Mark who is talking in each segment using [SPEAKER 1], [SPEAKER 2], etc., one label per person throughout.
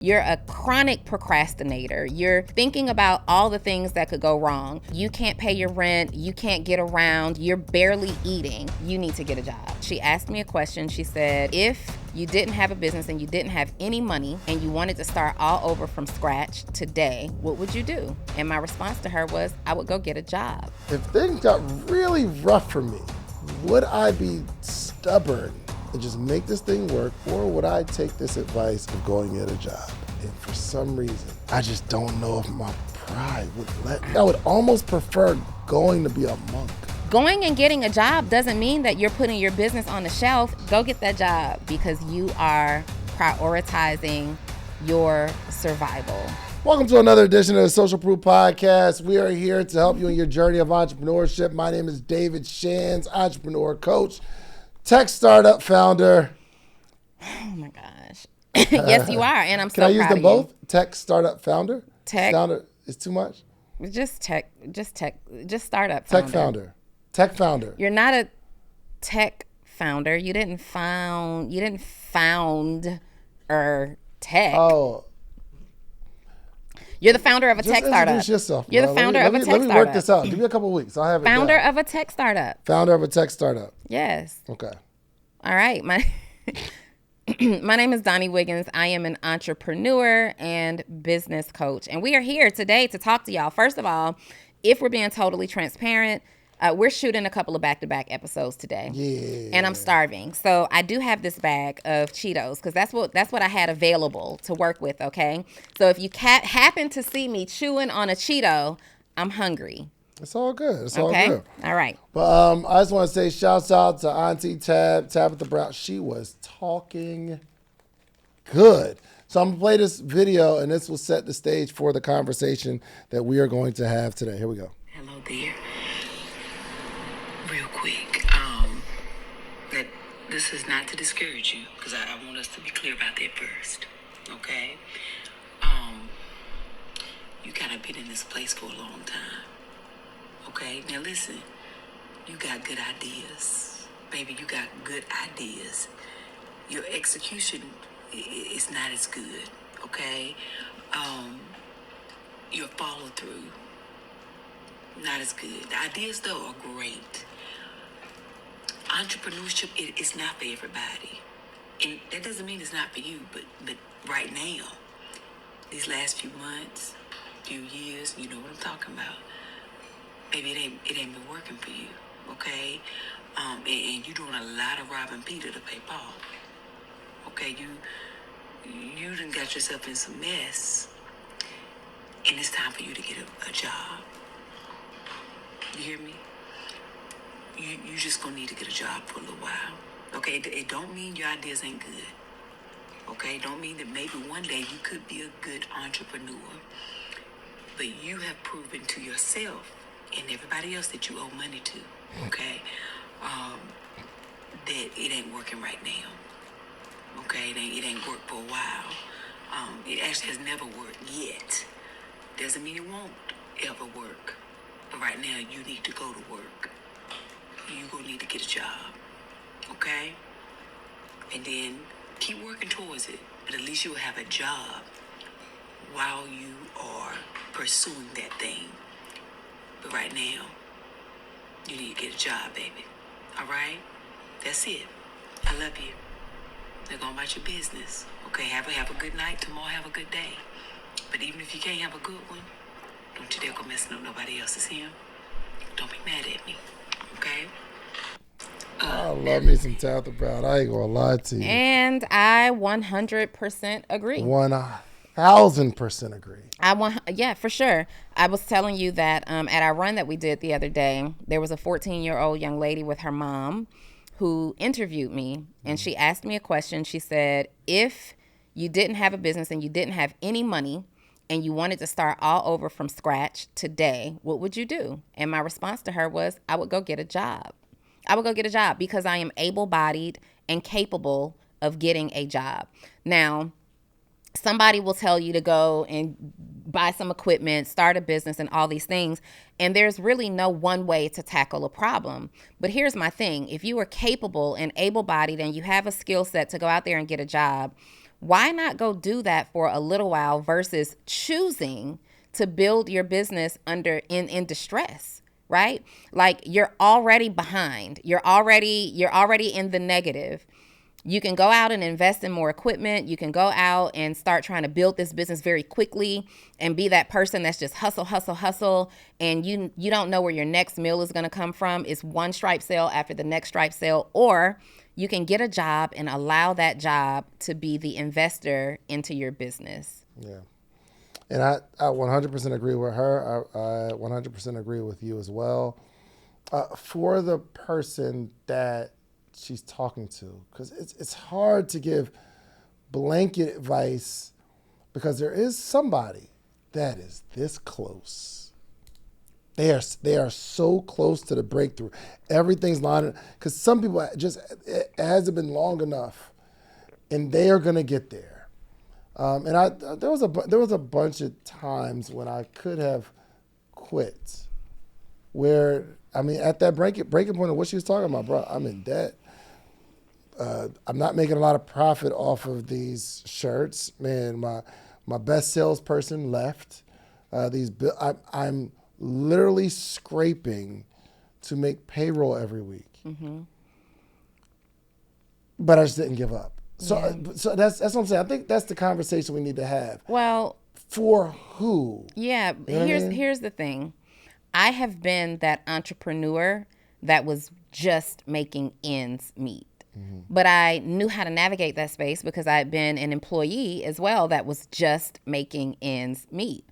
[SPEAKER 1] You're a chronic procrastinator. You're thinking about all the things that could go wrong. You can't pay your rent. You can't get around. You're barely eating. You need to get a job. She asked me a question. She said, if you didn't have a business and you didn't have any money and you wanted to start all over from scratch today, what would you do? And my response to her was, I would go get a job.
[SPEAKER 2] If things got really rough for me, would I be stubborn and just make this thing work, or would I take this advice of going get a job? And for some reason, I just don't know if my pride would let me. I would almost prefer going to be a monk.
[SPEAKER 1] Going and getting a job doesn't mean that you're putting your business on the shelf. Go get that job because you are prioritizing your survival.
[SPEAKER 2] Welcome to another edition of the Social Proof Podcast. We are here to help you in your journey of entrepreneurship. My name is David Shands, entrepreneur coach, tech startup founder.
[SPEAKER 1] Oh my gosh. Yes, you are. And I'm so
[SPEAKER 2] proud of you. Can I use them both?
[SPEAKER 1] You.
[SPEAKER 2] Tech startup founder?
[SPEAKER 1] Tech.
[SPEAKER 2] Founder is too much?
[SPEAKER 1] Just startup
[SPEAKER 2] founder. Tech founder.
[SPEAKER 1] You're not a tech founder. You didn't found tech.
[SPEAKER 2] Oh.
[SPEAKER 1] You're the founder of a tech startup.
[SPEAKER 2] Introduce yourself.
[SPEAKER 1] You're the founder of a tech startup.
[SPEAKER 2] Let me work this out. Give me a couple of weeks. I'll have it
[SPEAKER 1] Founder
[SPEAKER 2] down.
[SPEAKER 1] of a tech startup.
[SPEAKER 2] Founder of a tech startup.
[SPEAKER 1] Yes.
[SPEAKER 2] Okay.
[SPEAKER 1] All right. My name is Donnie Wiggins. I am an entrepreneur and business coach. And we are here today to talk to y'all. First of all, if we're being totally transparent, we're shooting a couple of back-to-back episodes today.
[SPEAKER 2] Yeah.
[SPEAKER 1] And I'm starving. So I do have this bag of Cheetos because that's what I had available to work with, okay? So if you happen to see me chewing on a Cheeto, I'm hungry.
[SPEAKER 2] It's all good. It's
[SPEAKER 1] okay?
[SPEAKER 2] all good.
[SPEAKER 1] All right.
[SPEAKER 2] But I just want to say shouts out to Auntie Tabitha Brown. She was talking good. So I'm going to play this video, and this will set the stage for the conversation that we are going to have today. Here we go.
[SPEAKER 3] Hello there. Real quick, that this is not to discourage you, because I want us to be clear about that first, okay? You kind of been in this place for a long time, okay? Now listen, you got good ideas. Baby, you got good ideas. Your execution is not as good, okay? Your follow through, not as good. The ideas though are great. Entrepreneurship is not for everybody, and that doesn't mean it's not for you. But right now, these last few months, few years, you know what I'm talking about. Maybe it ain't been working for you, okay? And you're doing a lot of robbing Peter to pay Paul. Okay, you done got yourself in some mess, and it's time for you to get a job. You hear me? You just gonna need to get a job for a little while. Okay, it don't mean your ideas ain't good. Okay, it don't mean that maybe one day you could be a good entrepreneur. But you have proven to yourself and everybody else that you owe money to, okay, that it ain't working right now. Okay, it ain't worked for a while. It actually has never worked yet. Doesn't mean it won't ever work. But right now, you need to go to work. You're going to need to get a job, okay? And then keep working towards it. But at least you'll have a job while you are pursuing that thing. But right now, you need to get a job, baby. All right? That's it. I love you. Now go about your business. Okay, have a good night. Tomorrow, have a good day. But even if you can't have a good one, don't you dare go messing up nobody else's him. Don't be mad at me, okay?
[SPEAKER 2] I love me some Tabitha Brown. I ain't gonna lie to you.
[SPEAKER 1] And I 100% agree.
[SPEAKER 2] 1,000% agree.
[SPEAKER 1] Yeah, for sure. I was telling you that at our run that we did the other day, there was a 14-year-old young lady with her mom who interviewed me, and she asked me a question. She said, if you didn't have a business and you didn't have any money and you wanted to start all over from scratch today, what would you do? And my response to her was, I would go get a job. I would go get a job because I am able-bodied and capable of getting a job. Now, somebody will tell you to go and buy some equipment, start a business, and all these things. And there's really no one way to tackle a problem. But here's my thing. If you are capable and able-bodied and you have a skill set to go out there and get a job, Why not go do that for a little while versus choosing to build your business in distress, right? Like you're already behind. You're already in the negative. You can go out and invest in more equipment. You can go out and start trying to build this business very quickly and be that person that's just hustle, hustle, hustle. And you don't know where your next meal is going to come from. It's one stripe sale after the next stripe sale. Or you can get a job and allow that job to be the investor into your business.
[SPEAKER 2] Yeah. And I 100% agree with her. I 100% agree with you as well. For the person that she's talking to, because it's hard to give blanket advice, because there is somebody that is this close. They are so close to the breakthrough. Everything's lining, because some people it hasn't been long enough, and they are gonna get there. And there was a bunch of times when I could have quit, where at that breaking point of what she was talking about, bro, I'm in debt. I'm not making a lot of profit off of these shirts. Man, my best salesperson left. I'm literally scraping to make payroll every week. Mm-hmm. But I just didn't give up. So that's what I'm saying. I think that's the conversation we need to have.
[SPEAKER 1] Well,
[SPEAKER 2] for who?
[SPEAKER 1] Yeah,
[SPEAKER 2] you know
[SPEAKER 1] here's the thing. I have been that entrepreneur that was just making ends meet. Mm-hmm. But I knew how to navigate that space because I had been an employee as well that was just making ends meet.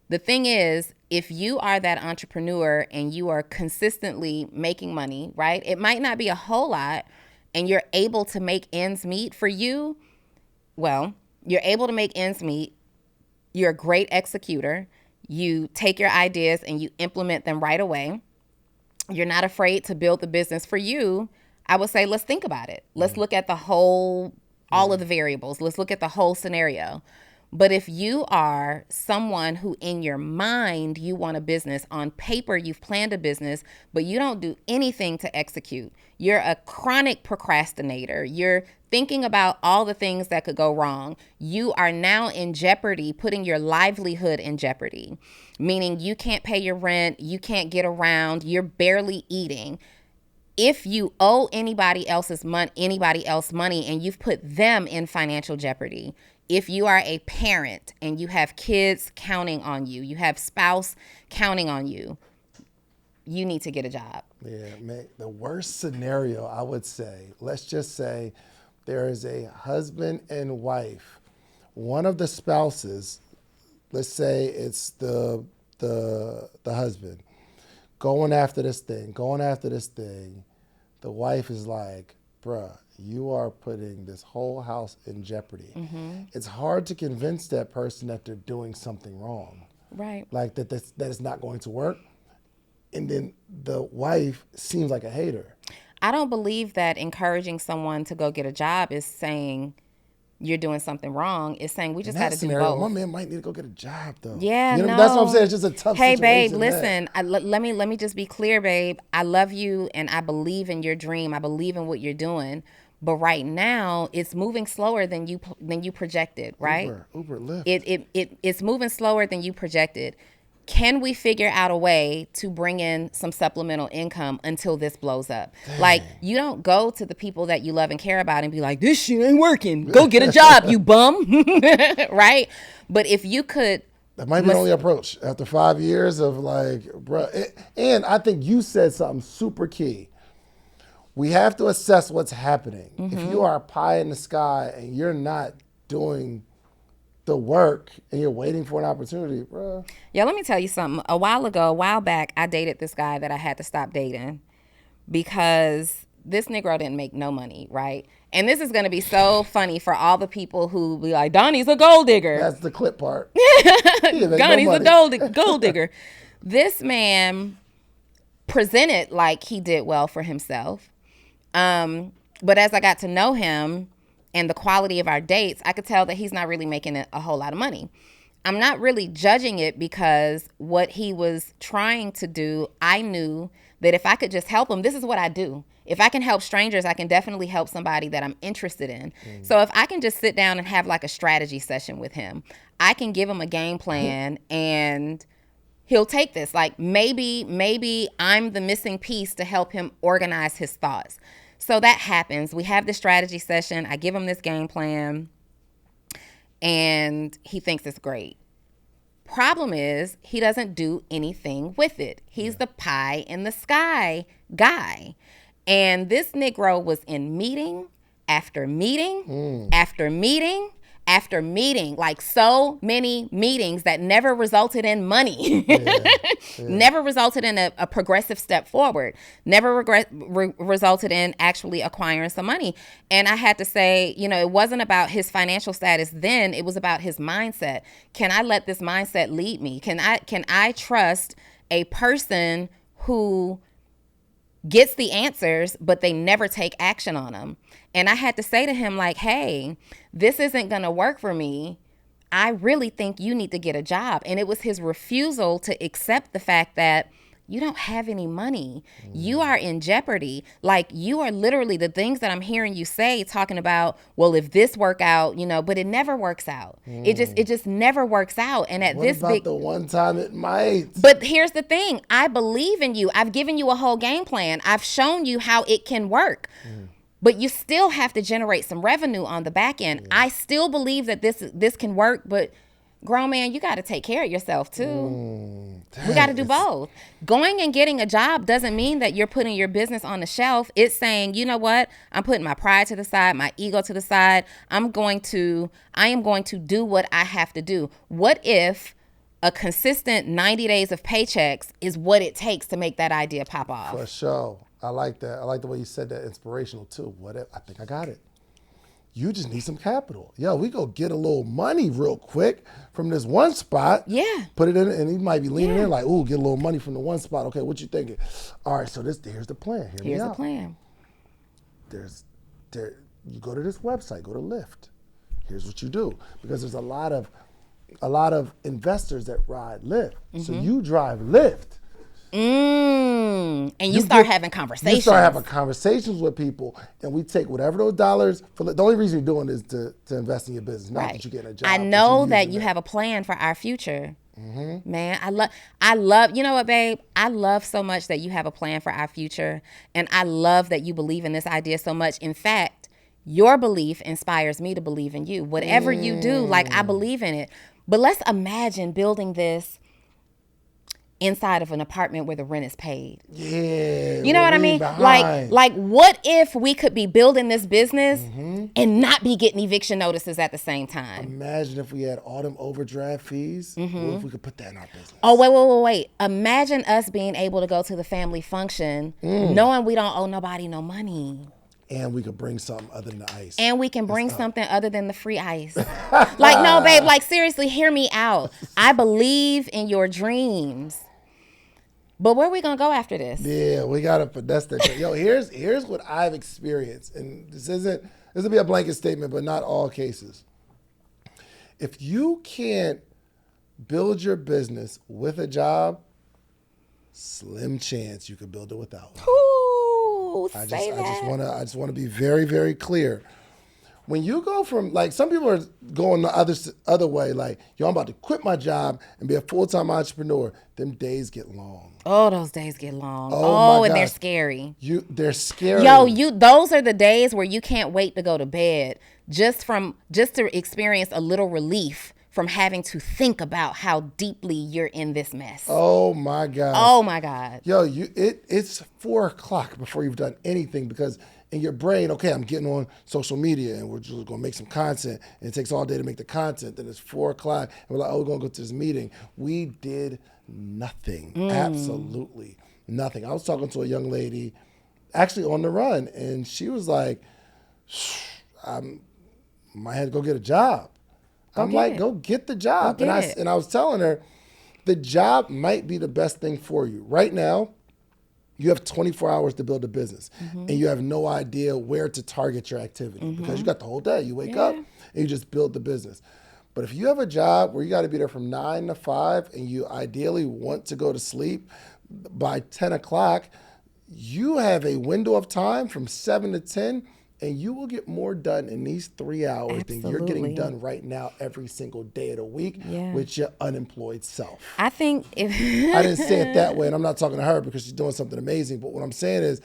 [SPEAKER 1] The thing is, if you are that entrepreneur and you are consistently making money, right? It might not be a whole lot, and you're able to make ends meet for you. Well, you're able to make ends meet. You're a great executor. You take your ideas and you implement them right away. You're not afraid to build the business for you. I would say, let's think about it. Let's look at all of the variables. Let's look at the whole scenario. But if you are someone who in your mind, you want a business, on paper, you've planned a business, but you don't do anything to execute. You're a chronic procrastinator. You're thinking about all the things that could go wrong. You are now in jeopardy, putting your livelihood in jeopardy, meaning you can't pay your rent. You can't get around. You're barely eating. If you owe anybody else money and you've put them in financial jeopardy, if you are a parent and you have kids counting on you, you have spouse counting on you, you need to get a job.
[SPEAKER 2] Yeah, man, the worst scenario, I would say, let's just say there is a husband and wife. One of the spouses, let's say it's the husband, going after this thing. The wife is like, bruh, you are putting this whole house in jeopardy. Mm-hmm. It's hard to convince that person that they're doing something wrong.
[SPEAKER 1] Right.
[SPEAKER 2] Like that it's not going to work. And then the wife seems like a hater.
[SPEAKER 1] I don't believe that encouraging someone to go get a job is saying you're doing something wrong. It's saying we just got to do both.
[SPEAKER 2] My man might need to go get a job, though.
[SPEAKER 1] Yeah, no.
[SPEAKER 2] That's what I'm saying. It's just a tough situation.
[SPEAKER 1] Hey, babe, listen. Let me just be clear, babe. I love you, and I believe in your dream. I believe in what you're doing. But right now, it's moving slower than you projected, right?
[SPEAKER 2] Uber, Lyft.
[SPEAKER 1] It's moving slower than you projected. Can we figure out a way to bring in some supplemental income until this blows up? Dang. Like, you don't go to the people that you love and care about and be like, this shit ain't working. Go get a job, you bum. Right? But if you could...
[SPEAKER 2] That might be the only approach. After 5 years of like, bro. And I think you said something super key. We have to assess what's happening. Mm-hmm. If you are pie in the sky and you're not doing the work and you're waiting for an opportunity, bro.
[SPEAKER 1] Yeah, let me tell you something. A while back, I dated this guy that I had to stop dating because this Negro didn't make no money, right? And this is going to be so funny for all the people who be like, Donnie's a gold digger.
[SPEAKER 2] That's the clip part.
[SPEAKER 1] Donnie's a gold digger. This man presented like he did well for himself. But as I got to know him and the quality of our dates, I could tell that he's not really making a whole lot of money. I'm not really judging it because what he was trying to do, I knew that if I could just help him, this is what I do. If I can help strangers, I can definitely help somebody that I'm interested in. So if I can just sit down and have like a strategy session with him, I can give him a game plan and he'll take this. Like maybe I'm the missing piece to help him organize his thoughts. So that happens. We have the strategy session. I give him this game plan and he thinks it's great. Problem is, he doesn't do anything with it. He's the pie in the sky guy. And this Negro was in meeting after meeting after meeting after meeting, like so many meetings that never resulted in money, never resulted in a progressive step forward, never resulted in actually acquiring some money. And I had to say, you know, it wasn't about his financial status then, it was about his mindset. Can I let this mindset lead me? Can I trust a person who gets the answers, but they never take action on them? And I had to say to him, like, hey, this isn't going to work for me. I really think you need to get a job. And it was his refusal to accept the fact that you don't have any money. You are in jeopardy. Like, you are literally the things that I'm hearing you say, talking about, well, if this work out, you know, but it never works out. It just never works out. And at
[SPEAKER 2] What
[SPEAKER 1] this
[SPEAKER 2] about the one time it might?
[SPEAKER 1] But here's the thing. I believe in you. I've given you a whole game plan. I've shown you how it can work. But you still have to generate some revenue on the back end. I still believe that this can work, but grown man, you got to take care of yourself too. We got to do both. Going and getting a job doesn't mean that you're putting your business on the shelf. It's saying, you know what? I'm putting my pride to the side, my ego to the side. I am going to do what I have to do. What if a consistent 90 days of paychecks is what it takes to make that idea pop off?
[SPEAKER 2] For sure. I like that. I like the way you said that. Inspirational too. What if, I think I got it. You just need some capital. Yo, we go get a little money real quick from this one spot.
[SPEAKER 1] Yeah.
[SPEAKER 2] Put it in, and he might be leaning in like, ooh, get a little money from the one spot. Okay, what you thinking? All right, so here's the plan.
[SPEAKER 1] Here's the plan.
[SPEAKER 2] You go to this website, go to Lyft. Here's what you do. Because there's a lot of investors that ride Lyft. So you drive Lyft.
[SPEAKER 1] And you start having conversations.
[SPEAKER 2] You start having conversations with people, and we take whatever those dollars. The only reason you're doing it is to invest in your business, not that you're getting a job.
[SPEAKER 1] I know that you have a plan for our future. Man, I love, you know what, babe? I love so much that you have a plan for our future, and I love that you believe in this idea so much. In fact, your belief inspires me to believe in you. Whatever you do, like, I believe in it. But let's imagine building this inside of an apartment where the rent is paid.
[SPEAKER 2] Yeah.
[SPEAKER 1] You know what I mean? Like what if we could be building this business and not be getting eviction notices at the same time?
[SPEAKER 2] Imagine if we had all them overdraft fees. What if we could put that in our business?
[SPEAKER 1] Oh, wait. Imagine us being able to go to the family function knowing we don't owe nobody no money.
[SPEAKER 2] And we could bring something other than the ice.
[SPEAKER 1] And we can bring something other than the free ice. Like, no, babe, like, seriously, hear me out. I believe in your dreams. But where are we going to go after this?
[SPEAKER 2] Yeah, we got to finesse that. Yo, here's what I've experienced. And this will be a blanket statement, but not all cases. If you can't build your business with a job, slim chance you could build it without one.
[SPEAKER 1] Ooh,
[SPEAKER 2] I just want to be very, very clear. When you go from, like, some people are going the other way, like, yo, I'm about to quit my job and be a full-time entrepreneur. Them days get long.
[SPEAKER 1] Oh, those days get long.
[SPEAKER 2] Oh,
[SPEAKER 1] and they're scary.
[SPEAKER 2] They're scary.
[SPEAKER 1] Yo, those are the days where you can't wait to go to bed just to experience a little relief from having to think about how deeply you're in this mess.
[SPEAKER 2] Oh my God.
[SPEAKER 1] Oh my God.
[SPEAKER 2] Yo, it's 4:00 before you've done anything, because in your brain, okay, I'm getting on social media and we're just gonna make some content, and it takes all day to make the content. Then it's 4:00 and we're like, oh, we're gonna go to this meeting. We did nothing, absolutely nothing. I was talking to a young lady actually on the run, and she was like, I might have to go get a job. I'm like, go get the job. And I was telling her, the job might be the best thing for you. Right now, you have 24 hours to build a business, and you have no idea where to target your activity because you got the whole day. You wake up and you just build the business. But if you have a job where you got to be there from 9 to 5 and you ideally want to go to sleep by 10 o'clock, you have a window of time from 7 to 10, and you will get more done in these 3 hours than you're getting done right now every single day of the week with your unemployed self.
[SPEAKER 1] I think if
[SPEAKER 2] I didn't say it that way, and I'm not talking to her because she's doing something amazing, but what I'm saying is,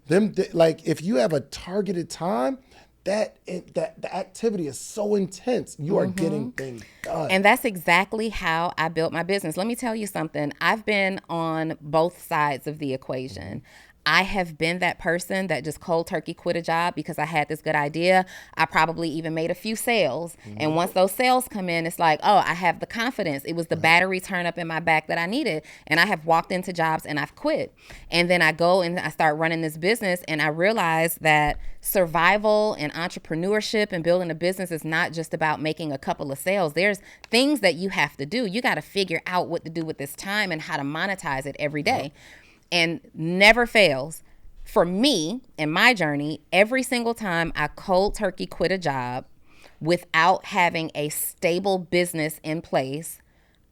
[SPEAKER 2] if you have a targeted time, the activity is so intense. You are getting things done.
[SPEAKER 1] And that's exactly how I built my business. Let me tell you something. I've been on both sides of the equation. I have been that person that just cold turkey quit a job because I had this good idea. I probably even made a few sales. And once those sales come in, it's like, oh, I have the confidence. It was the battery turn up in my back that I needed. And I have walked into jobs and I've quit. And then I go and I start running this business, and I realize that survival and entrepreneurship and building a business is not just about making a couple of sales. There's things that you have to do. You got to figure out what to do with this time and how to monetize it every day. And never fails. For me, in my journey, every single time I cold turkey quit a job without having a stable business in place,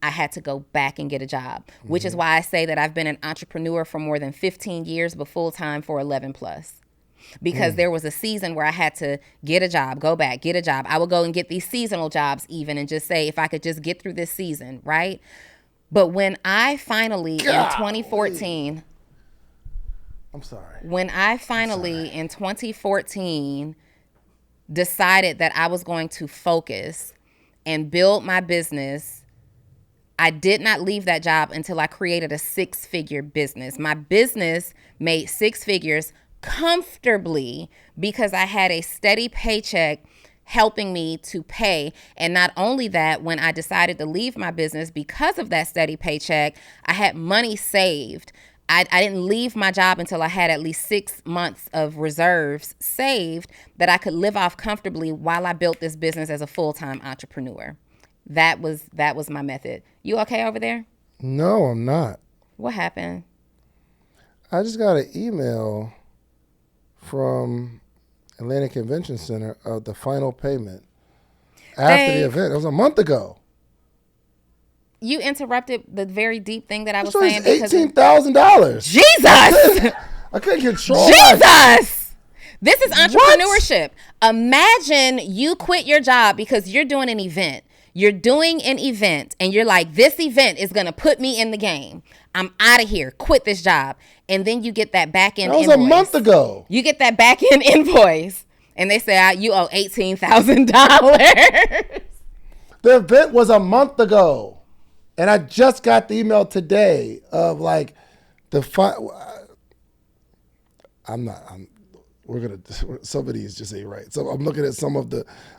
[SPEAKER 1] I had to go back and get a job, which is why I say that I've been an entrepreneur for more than 15 years, but full-time for 11 plus. Because there was a season where I had to get a job, go back, get a job. I would go and get these seasonal jobs even and just say, if I could just get through this season, right? But when I finally, in 2014, in 2014 decided that I was going to focus and build my business, I did not leave that job until I created a 6-figure business. My business made 6 figures comfortably because I had a steady paycheck helping me to pay. And not only that, when I decided to leave my business because of that steady paycheck, I had money saved. I didn't leave my job until I had at least 6 months of reserves saved that I could live off comfortably while I built this business as a full-time entrepreneur. That was my method. You okay over there?
[SPEAKER 2] No, I'm not.
[SPEAKER 1] What happened?
[SPEAKER 2] I just got an email from Atlanta Convention Center of the final payment after the event. It was a month ago.
[SPEAKER 1] You interrupted the very deep thing that I was
[SPEAKER 2] saying.
[SPEAKER 1] $18,000. Jesus!
[SPEAKER 2] I couldn't control
[SPEAKER 1] Jesus! This is entrepreneurship. What? Imagine you quit your job because you're doing an event. You're doing an event and you're like, this event is going to put me in the game. I'm out of here. Quit this job. And then you get that back end invoice.
[SPEAKER 2] That was a month ago.
[SPEAKER 1] You get that back end invoice and they say, you owe $18,000.
[SPEAKER 2] The event was a month ago. And I just got the email today of like somebody is just ain't right. So I'm looking at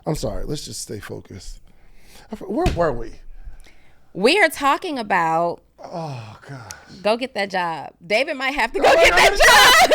[SPEAKER 2] I'm sorry, let's just stay focused. Where were we?
[SPEAKER 1] We are talking about,
[SPEAKER 2] oh God,
[SPEAKER 1] go get that job. David might have to go get that job.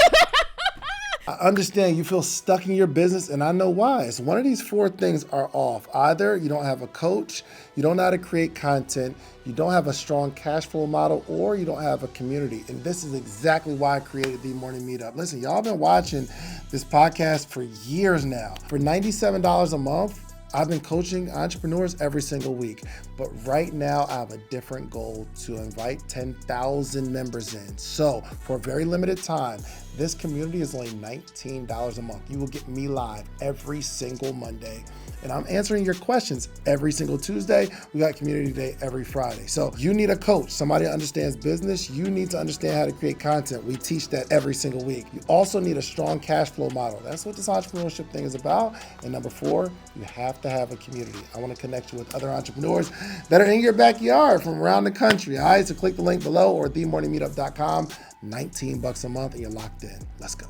[SPEAKER 2] I understand you feel stuck in your business, and I know why. It's one of these 4 things are off. Either you don't have a coach, you don't know how to create content, you don't have a strong cash flow model, or you don't have a community. And this is exactly why I created the Morning Meetup. Listen, y'all been watching this podcast for years now. For $97 a month, I've been coaching entrepreneurs every single week, but right now I have a different goal to invite 10,000 members in. So for a very limited time, this community is only $19 a month. You will get me live every single Monday. And I'm answering your questions every single Tuesday. We got Community Day every Friday. So you need a coach, somebody who understands business. You need to understand how to create content. We teach that every single week. You also need a strong cash flow model. That's what this entrepreneurship thing is about. And number 4, you have to have a community. I want to connect you with other entrepreneurs that are in your backyard from around the country. All right, so click the link below or themorningmeetup.com. $19 a month and you're locked in. Let's go.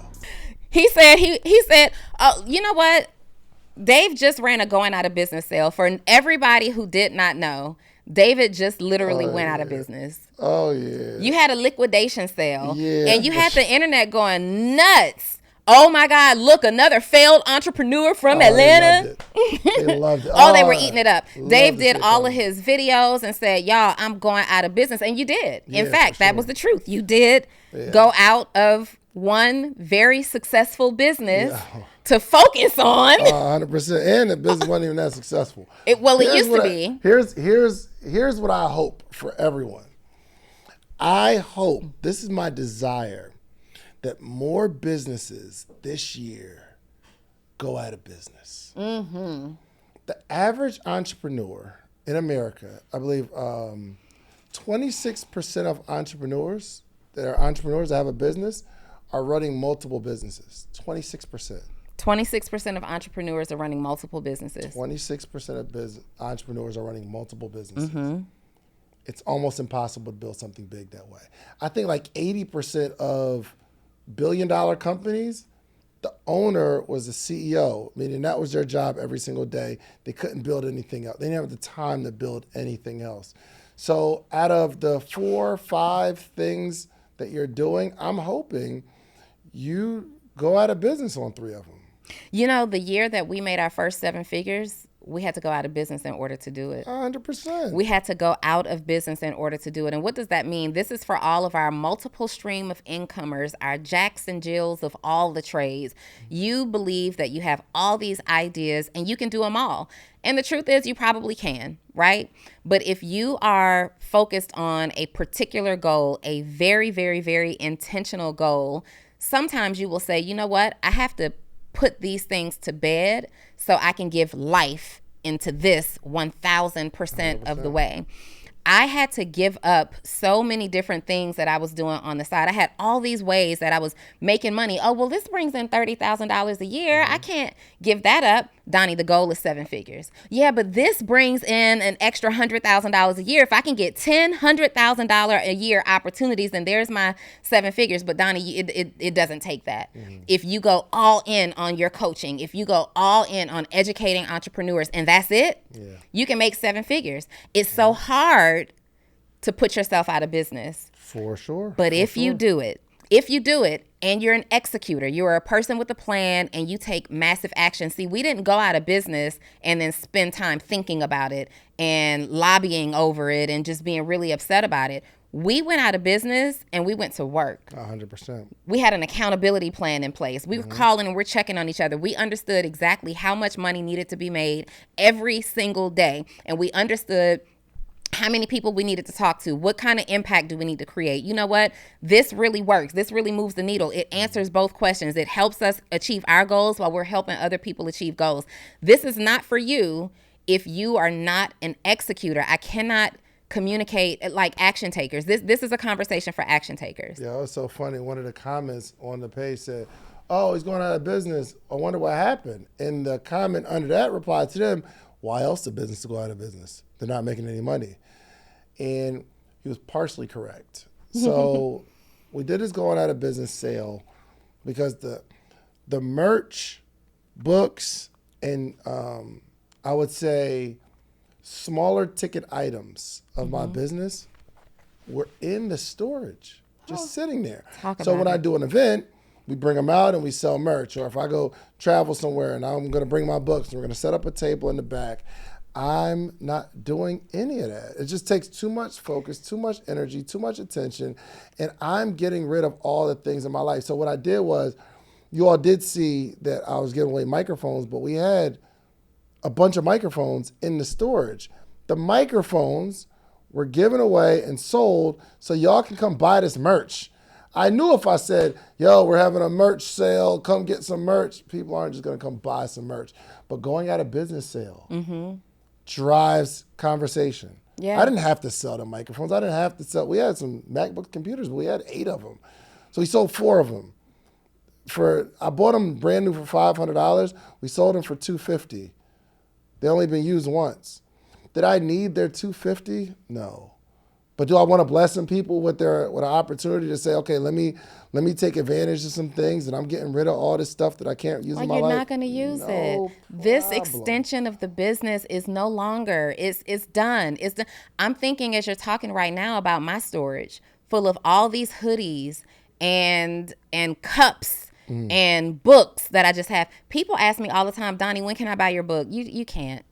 [SPEAKER 1] He said, oh, you know what? Dave just ran a going out of business sale. For everybody who did not know, David just literally went out of business.
[SPEAKER 2] Oh, yeah.
[SPEAKER 1] You had a liquidation sale.
[SPEAKER 2] Yeah.
[SPEAKER 1] And you had the internet going nuts. Oh, my God. Look, another failed entrepreneur from Atlanta.
[SPEAKER 2] They loved it.
[SPEAKER 1] Oh, they were eating it up. Dave did all of his videos and said, y'all, I'm going out of business. And you did. In fact, that was the truth. You did go out of one very successful business to focus on.
[SPEAKER 2] 100%. And the business wasn't even that successful.
[SPEAKER 1] It used to be.
[SPEAKER 2] Here's what I hope for everyone. I hope, this is my desire, that more businesses this year go out of business. Mm-hmm. The average entrepreneur in America, I believe 26% of entrepreneurs that have a business are running multiple businesses. 26%.
[SPEAKER 1] 26% of entrepreneurs are running multiple businesses.
[SPEAKER 2] 26% of entrepreneurs are running multiple businesses.
[SPEAKER 1] Mm-hmm.
[SPEAKER 2] It's almost impossible to build something big that way. I think like 80% of billion-dollar companies, the owner was the CEO, meaning that was their job every single day. They couldn't build anything else. They didn't have the time to build anything else. So out of the 4 or 5 things that you're doing, I'm hoping you go out of business on 3 of them.
[SPEAKER 1] You know, the year that we made our first 7 figures, we had to go out of business in order to do it.
[SPEAKER 2] 100%.
[SPEAKER 1] We had to go out of business in order to do it. And what does that mean? This is for all of our multiple stream of incomers, our Jacks and Jills of all the trades. You believe that you have all these ideas and you can do them all. And the truth is you probably can, right? But if you are focused on a particular goal, a very, very, very intentional goal, sometimes you will say, you know what? I have to put these things to bed so I can give life into this 1,000% of the way. I had to give up so many different things that I was doing on the side. I had all these ways that I was making money. Oh, well, this brings in $30,000 a year. I can't give that up. Donnie, the goal is 7 figures. Yeah, but this brings in an extra $100,000 a year. If I can get $100,000 a year opportunities, then there's my 7 figures. But Donnie, it doesn't take that. If you go all in on your coaching, if you go all in on educating entrepreneurs, and that's it, you can make 7 figures. It's so hard to put yourself out of business.
[SPEAKER 2] For sure.
[SPEAKER 1] But if you do it and you're an executor, you're a person with a plan and you take massive action. See, we didn't go out of business and then spend time thinking about it and lobbying over it and just being really upset about it. We went out of business and we went to work.
[SPEAKER 2] 100%.
[SPEAKER 1] We had an accountability plan in place. We were calling and we're checking on each other. We understood exactly how much money needed to be made every single day. And we understood how many people we needed to talk to. What kind of impact do we need to create? You know what? This really works. This really moves the needle. It answers both questions. It helps us achieve our goals while we're helping other people achieve goals. This is not for you if you are not an executor. I cannot communicate like action takers. This is a conversation for action takers.
[SPEAKER 2] Yeah, it was so funny. One of the comments on the page said, oh, he's going out of business. I wonder what happened. And the comment under that replied to them, why else the business to go out of business? They're not making any money. And he was partially correct. So we did this going out of business sale because the merch, books, and I would say smaller ticket items of my business were in the storage, just sitting there. So when I do an event, we bring them out and we sell merch. Or if I go travel somewhere and I'm going to bring my books and we're going to set up a table in the back, I'm not doing any of that. It just takes too much focus, too much energy, too much attention, and I'm getting rid of all the things in my life. So what I did was, you all did see that I was giving away microphones, but we had a bunch of microphones in the storage. The microphones were given away and sold so y'all can come buy this merch. I knew if I said, yo, we're having a merch sale, come get some merch, people aren't just gonna come buy some merch. But going out of business sale drives conversation. Yeah. I didn't have to sell the microphones. I didn't have to sell. We had some MacBook computers, but we had 8 of them. So we sold 4 of them. I bought them brand new for $500. We sold them for $250. They only been used once. Did I need their $250? No. But do I want to bless some people with an opportunity to say, okay, let me take advantage of some things and I'm getting rid of all this stuff that I can't use in my life?
[SPEAKER 1] You're not going to use it. This extension of the business is no longer. It's done. It's done. I'm thinking as you're talking right now about my storage full of all these hoodies and cups and books that I just have. People ask me all the time, Donnie, when can I buy your book? You can't.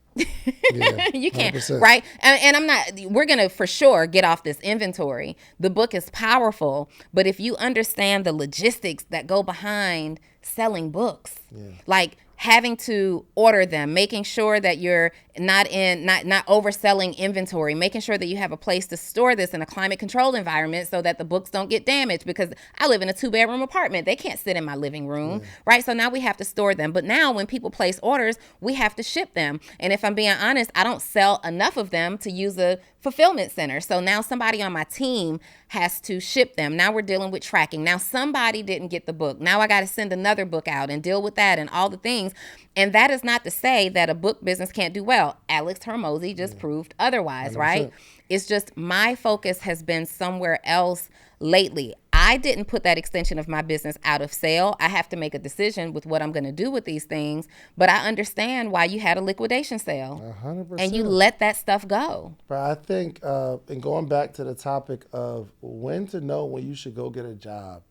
[SPEAKER 2] Yeah,
[SPEAKER 1] You can't,
[SPEAKER 2] 100%.
[SPEAKER 1] right? And I'm not, we're going to for sure get off this inventory. The book is powerful, but if you understand the logistics that go behind selling books, like having to order them, making sure that you're not overselling inventory, making sure that you have a place to store this in a climate controlled environment so that the books don't get damaged, because I live in a 2-bedroom apartment. They can't sit in my living room, right? So now we have to store them. But now when people place orders, we have to ship them. And if I'm being honest, I don't sell enough of them to use a fulfillment center. So now somebody on my team has to ship them. Now we're dealing with tracking. Now somebody didn't get the book. Now I got to send another book out and deal with that and all the things. And that is not to say that a book business can't do well. Alex Hermosi just proved otherwise,
[SPEAKER 2] 100%.
[SPEAKER 1] right? It's just my focus has been somewhere else lately. I didn't put that extension of my business out of sale. I have to make a decision with what I'm going to do with these things. But I understand why you had a liquidation sale.
[SPEAKER 2] 100%.
[SPEAKER 1] And you let that stuff go.
[SPEAKER 2] But I think, and going back to the topic of when to know when you should go get a job,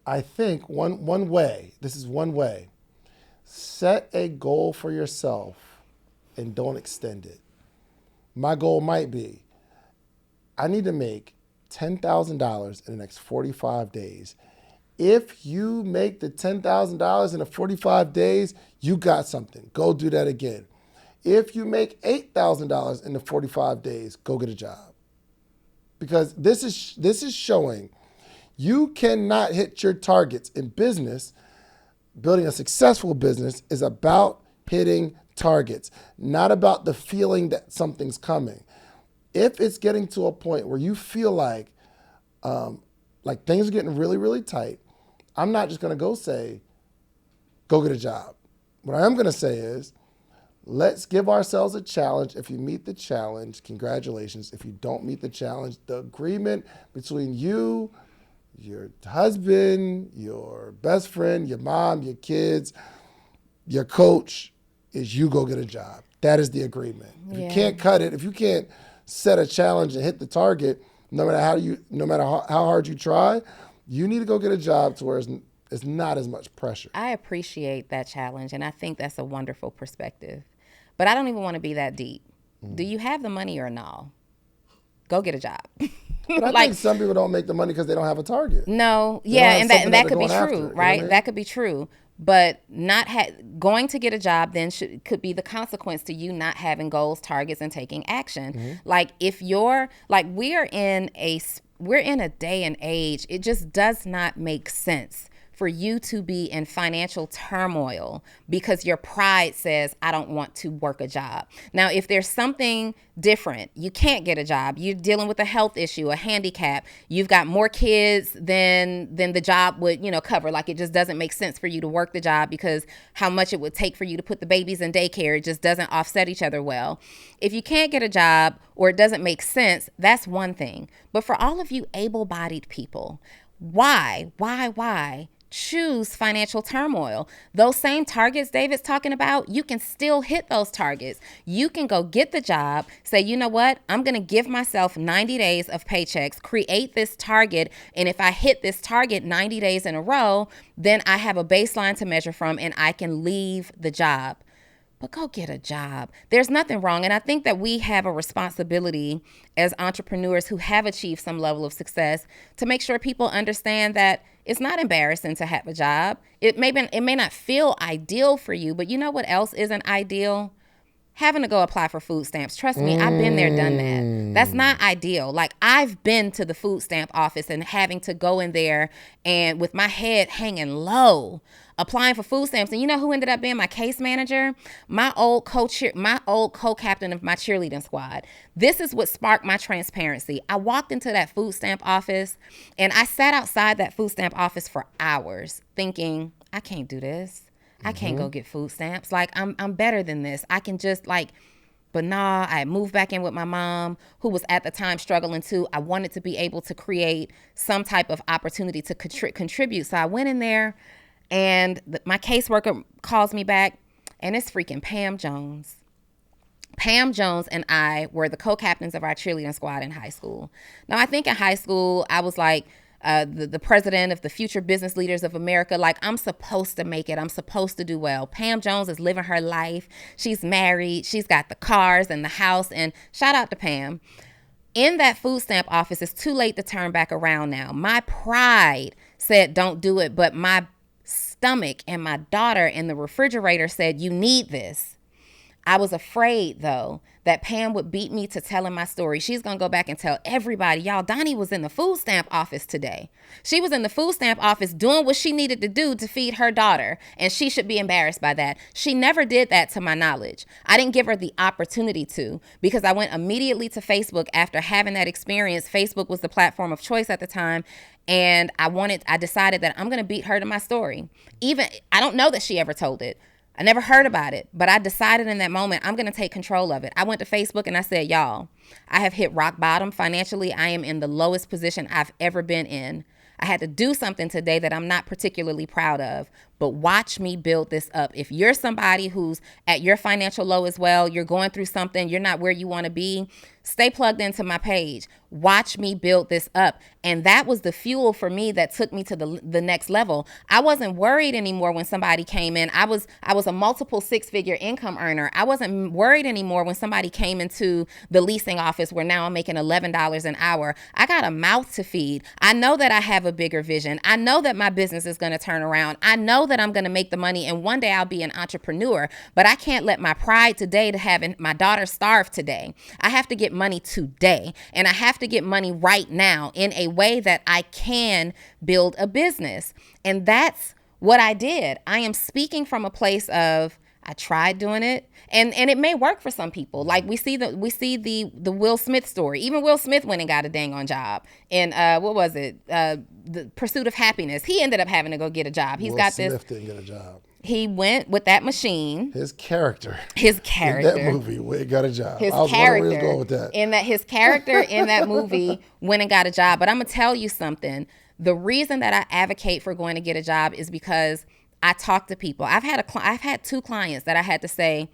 [SPEAKER 2] I think one way, this is one way, set a goal for yourself and don't extend it. My goal might be, I need to make $10,000 in the next 45 days. If you make the $10,000 in the 45 days, you got something. Go do that again. If you make $8,000 in the 45 days, go get a job. Because this is showing you cannot hit your targets in business. Building a successful business is about hitting targets, not about the feeling that something's coming. If it's getting to a point where you feel like things are getting really, really tight, I'm not just going to go say, go get a job. What I am going to say is, let's give ourselves a challenge. If you meet the challenge, congratulations. If you don't meet the challenge, the agreement between you, your husband, your best friend, your mom, your kids, your coach, is you go get a job. That is the agreement. If you can't cut it, if you can't set a challenge and hit the target, no matter how hard you try, you need to go get a job to where it's not as much pressure.
[SPEAKER 1] I appreciate that challenge, and I think that's a wonderful perspective. But I don't even want to be that deep. Do you have the money or no? Go get a job.
[SPEAKER 2] But I think some people don't make the money because they don't have a target.
[SPEAKER 1] No, and that could be true, right? That could be true. But not going to get a job then could be the consequence to you not having goals, targets, and taking action. Like if you're we're in a day and age, it just does not make sense for you to be in financial turmoil because your pride says, I don't want to work a job. Now, if there's something different, you can't get a job, you're dealing with a health issue, a handicap, you've got more kids than the job would, cover. Like it just doesn't make sense for you to work the job because how much it would take for you to put the babies in daycare, it just doesn't offset each other well. If you can't get a job or it doesn't make sense, that's one thing. But for all of you able-bodied people, why choose financial turmoil? Those same targets David's talking about, you can still hit those targets. You can go get the job, say, you know what, I'm going to give myself 90 days of paychecks, create this target, and if I hit this target 90 days in a row, then I have a baseline to measure from and I can leave the job. But go get a job. There's nothing wrong. And I think that we have a responsibility as entrepreneurs who have achieved some level of success to make sure people understand that it's not embarrassing to have a job. It may not feel ideal for you, but you know what else isn't ideal? Having to go apply for food stamps. Trust me, I've been there, done that. That's not ideal. Like I've been to the food stamp office and having to go in there and with my head hanging low, applying for food stamps. And you know who ended up being my case manager? My old co-captain of my cheerleading squad. This is what sparked my transparency. I walked into that food stamp office and I sat outside that food stamp office for hours thinking, I can't do this. I can't go get food stamps. Like I'm better than this. I can just but nah, I moved back in with my mom who was at the time struggling too. I wanted to be able to create some type of opportunity to contribute. So I went in there and my caseworker calls me back and it's freaking Pam Jones. Pam Jones and I were the co-captains of our cheerleading squad in high school. Now I think in high school I was like, the president of the Future Business Leaders of America. Like, I'm supposed to make it. I'm supposed to do well. Pam Jones is living her life. She's married. She's got the cars and the house. And shout out to Pam. In that food stamp office, it's too late to turn back around now. My pride said, don't do it. But my stomach and my daughter in the refrigerator said, you need this. I was afraid, though, that Pam would beat me to telling my story. She's going to go back and tell everybody, y'all, Donnie was in the food stamp office today. She was in the food stamp office doing what she needed to do to feed her daughter, and she should be embarrassed by that. She never did that, to my knowledge. I didn't give her the opportunity to, because I went immediately to Facebook after having that experience. Facebook was the platform of choice at the time, and I decided that I'm going to beat her to my story. I don't know that she ever told it. I never heard about it, but I decided in that moment, I'm going to take control of it. I went to Facebook and I said, y'all, I have hit rock bottom financially. I am in the lowest position I've ever been in. I had to do something today that I'm not particularly proud of, but watch me build this up. If you're somebody who's at your financial low as well, you're going through something, you're not where you want to be, stay plugged into my page. Watch me build this up. And that was the fuel for me that took me to the next level. I wasn't worried anymore when somebody came in. I was a multiple six-figure income earner. I wasn't worried anymore when somebody came into the leasing office where now I'm making $11 an hour. I got a mouth to feed. I know that I have a bigger vision. I know that my business is going to turn around. I know that I'm going to make the money, and one day I'll be an entrepreneur, but I can't let my pride today to having my daughter starve today. I have to get money today, and I have to get money right now in a way that I can build a business. And that's what I did. I am speaking from a place of, I tried doing it, and it may work for some people. Like we see the Will Smith story. Even Will Smith went and got a dang on job in what was it? The Pursuit of Happiness. He ended up having to go get a job.
[SPEAKER 2] Will Smith didn't get a job.
[SPEAKER 1] He went with that machine.
[SPEAKER 2] His character
[SPEAKER 1] in
[SPEAKER 2] that movie went and got a job.
[SPEAKER 1] His
[SPEAKER 2] I was
[SPEAKER 1] character
[SPEAKER 2] wondering where he was going with that.
[SPEAKER 1] His character in that movie went and got a job. But I'm gonna tell you something. The reason that I advocate for going to get a job is because I talk to people. I've had 2 clients that I had to say,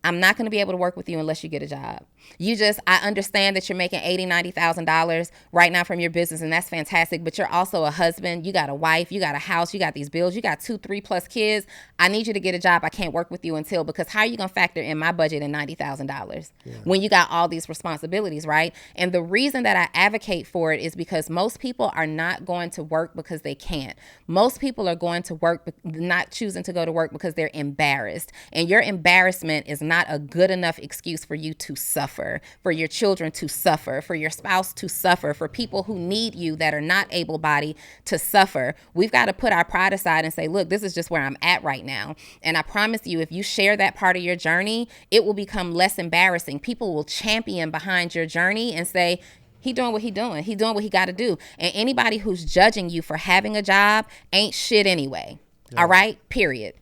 [SPEAKER 1] I'm not going to be able to work with you unless you get a job. I understand that you're making $80,000, $90,000 right now from your business, and that's fantastic, but you're also a husband, you got a wife, you got a house, you got these bills, you got 2, 3+ kids. I need you to get a job. I can't work with you until, because how are you going to factor in my budget in $90,000 when you got all these responsibilities, right? And the reason that I advocate for it is because most people are not going to work because they can't. Most people are going to work, not choosing to go to work because they're embarrassed. And your embarrassment is not a good enough excuse for you to suffer, for your children to suffer, for your spouse to suffer, for people who need you that are not able-bodied to suffer. We've got to put our pride aside and say, look, this is just where I'm at right now. And I promise you, if you share that part of your journey, it will become less embarrassing. People will champion behind your journey and say, he doing what he doing. He doing what he got to do. And anybody who's judging you for having a job ain't shit anyway. Yeah. All right? Period.